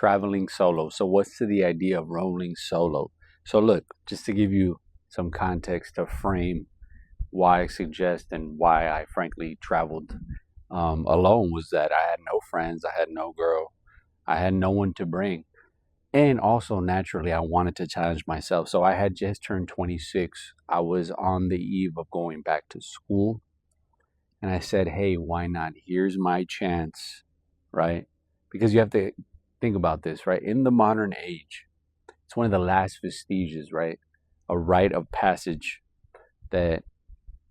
traveling solo. So what's to the idea of rolling solo? So look, just to give you some context to frame why I suggest and why I frankly traveled alone, was that I had no friends, I had no girl, I had no one to bring. And also, naturally, I wanted to challenge myself. So I had just turned 26. I was on the eve of going back to school. And I said, hey, why not? Here's my chance, right? Because you have to think about this, right? In the modern age, it's one of the last vestiges, right? A rite of passage that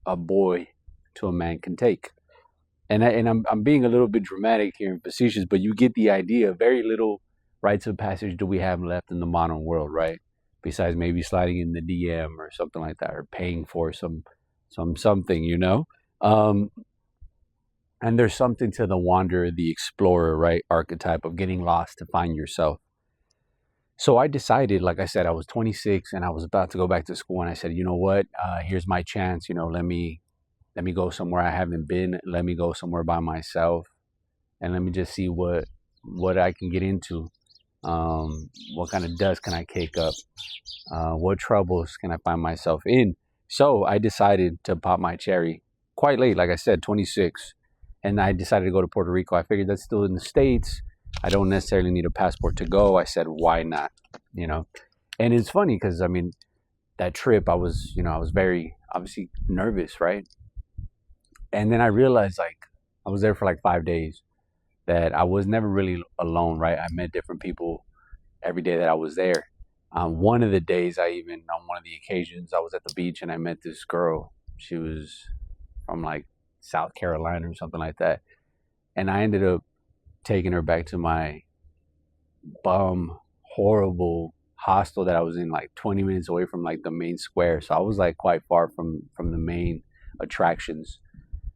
a boy to a man can take. And I'm being a little bit dramatic here and facetious, but you get the idea. Very little rites of passage do we have left in the modern world, right? Besides maybe sliding in the DM or something like that, or paying for something, you know. Um, and there's something to the wanderer, the explorer, right? Archetype of getting lost to find yourself. So I decided, like I said, I was 26 and I was about to go back to school, and I said, you know what? Here's my chance. Let me go somewhere I haven't been. Let me go somewhere by myself, and let me just see what I can get into. What kind of dust can I kick up? What troubles can I find myself in? So I decided to pop my cherry quite late, like I said, 26. And I decided to go to Puerto Rico. I figured that's still in the States. I don't necessarily need a passport to go. I said, why not? You know? And it's funny because, I mean, that trip, I was very obviously nervous, right? And then I realized, like, I was there for like 5 days, that I was never really alone, right? I met different people every day that I was there. One of the days, on one of the occasions, I was at the beach and I met this girl. She was from like South Carolina or something like that. And I ended up taking her back to my bum, horrible hostel that I was in, like 20 minutes away from like the main square. So I was like quite far from the main attractions.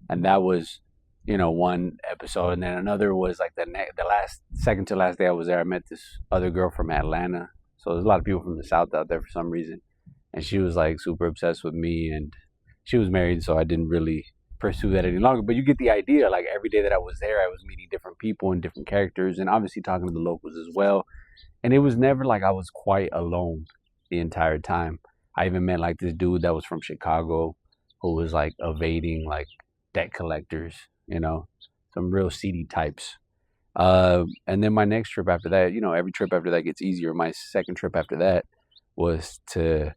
And that was, one episode. And then another was like the last, second to last day I was there. I met this other girl from Atlanta. So there's a lot of people from the South out there for some reason. And she was like super obsessed with me, and she was married, so I didn't really pursue that any longer. But you get the idea. Like every day that I was there, I was meeting different people and different characters, and obviously talking to the locals as well. And it was never like I was quite alone the entire time. I even met like this dude that was from Chicago, who was like evading like debt collectors, some real seedy types. And then my next trip after that, every trip after that gets easier. My second trip after that was to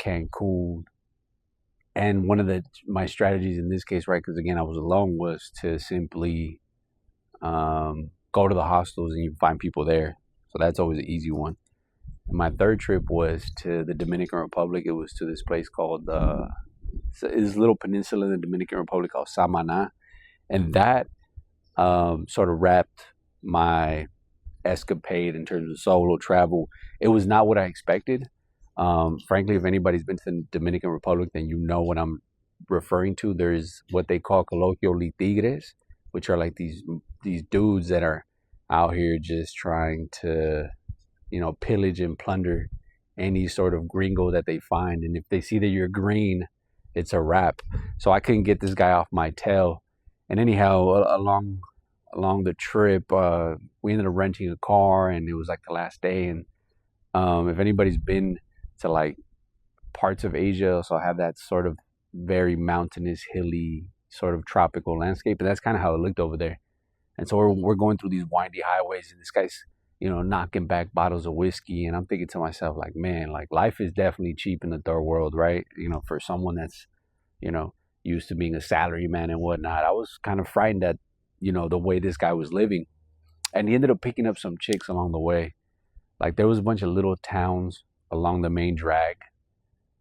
Cancun. And one of my strategies in this case, right, because again I was alone, was to simply go to the hostels and you find people there. So that's always an easy one. And my third trip was to the Dominican Republic. It was to this place called this little peninsula in the Dominican Republic called Samana, and that sort of wrapped my escapade in terms of solo travel. It was not what I expected. Frankly, if anybody's been to the Dominican Republic, then you know what I'm referring to. There's what they call colloquially tigres, which are like these dudes that are out here just trying to, pillage and plunder any sort of gringo that they find. And if they see that you're green, it's a wrap. So I couldn't get this guy off my tail. And anyhow, along the trip, we ended up renting a car, and it was like the last day. And if anybody's been to like parts of Asia, so I have that sort of very mountainous, hilly, sort of tropical landscape, and that's kind of how it looked over there. And so we're going through these windy highways, and this guy's knocking back bottles of whiskey, and I'm thinking to myself, like, man, like life is definitely cheap in the third world, right? For someone that's used to being a salary man and whatnot. I was kind of frightened at the way this guy was living, and he ended up picking up some chicks along the way. Like there was a bunch of little towns along the main drag.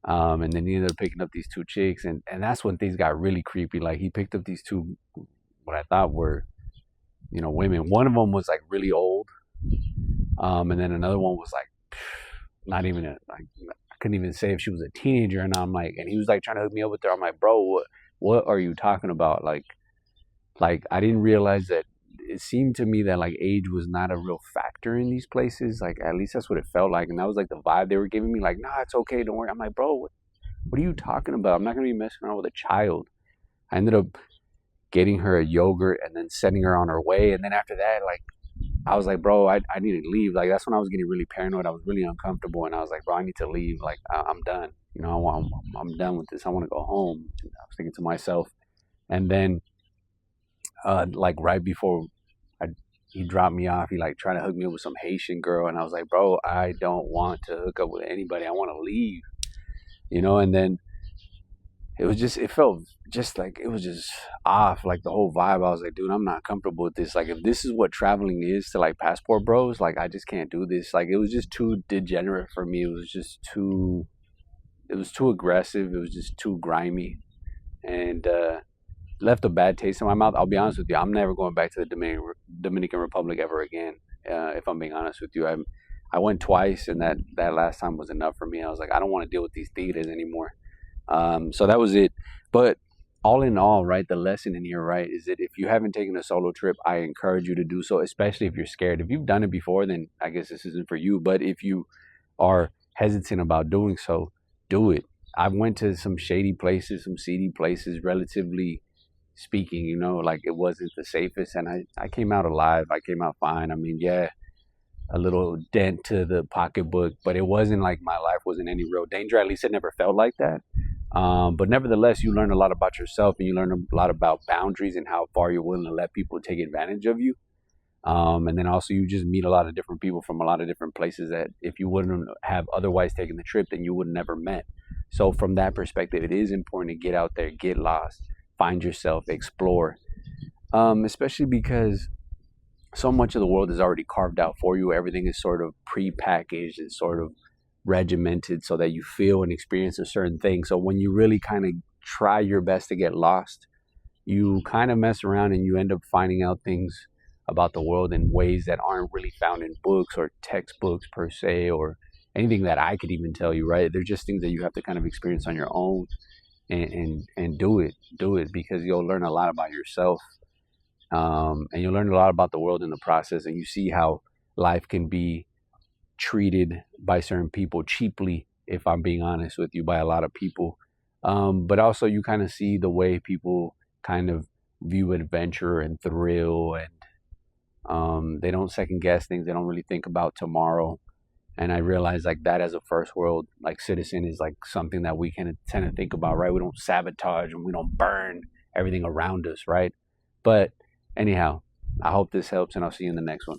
And then he ended up picking up these two chicks, and that's when things got really creepy. Like he picked up these two, what I thought were, women. One of them was like really old. And then another one was like, not even like, I couldn't even say if she was a teenager. And I'm like, and he was like trying to hook me up with her. I'm like, bro, what are you talking about? Like I didn't realize that. It seemed to me that like age was not a real factor in these places. Like at least that's what it felt like, and that was like the vibe they were giving me. Like, nah, it's okay, don't worry. I'm like, bro, what are you talking about? I'm not gonna be messing around with a child. I ended up getting her a yogurt and then sending her on her way. And then after that, like I was like, bro, I need to leave. Like that's when I was getting really paranoid. I was really uncomfortable, and I was like, bro, I need to leave. Like I'm done. You know, I'm done with this. I want to go home. And I was thinking to myself, and then like right before I, he dropped me off, he like tried to hook me up with some Haitian girl, and I was like, bro, I don't want to hook up with anybody. I want to leave. You know, and then it felt just like it was just off, like the whole vibe. I was like, dude, I'm not comfortable with this. Like if this is what traveling is to like passport bros, like I just can't do this. Like it was just too degenerate for me. It was too aggressive. It was just too grimy, and left a bad taste in my mouth. I'll be honest with you, I'm never going back to the Dominican Republic ever again. If I'm being honest with you, I went twice, and that last time was enough for me. I was like, I don't want to deal with these theaters anymore. So that was it. But all in all, right, the lesson in here, right, is that if you haven't taken a solo trip, I encourage you to do so, especially if you're scared. If you've done it before, then I guess this isn't for you. But if you are hesitant about doing so, do it. I went to some shady places, some seedy places, relatively speaking, you know, like it wasn't the safest. And I came out alive. I came out fine. I mean, yeah, a little dent to the pocketbook, but it wasn't like my life was in any real danger. At least it never felt like that. But nevertheless, you learn a lot about yourself, and you learn a lot about boundaries and how far you're willing to let people take advantage of you. And then also you just meet a lot of different people from a lot of different places that if you wouldn't have otherwise taken the trip, then you would never met. So from that perspective, it is important to get out there, get lost, find yourself, explore. Especially because so much of the world is already carved out for you. Everything is sort of pre-packaged and sort of regimented so that you feel and experience a certain thing. So when you really kind of try your best to get lost, you kind of mess around and you end up finding out things about the world in ways that aren't really found in books or textbooks per se, or anything that I could even tell you, right? They're just things that you have to kind of experience on your own, and do it because you'll learn a lot about yourself, and you'll learn a lot about the world in the process, and you see how life can be treated by certain people cheaply, if I'm being honest with you, by a lot of people. But also you kind of see the way people kind of view adventure and thrill, and they don't second guess things. They don't really think about tomorrow. And I realize like that as a first world like citizen is like something that we can tend to think about, right? We don't sabotage and we don't burn everything around us, right? But anyhow, I hope this helps, and I'll see you in the next one.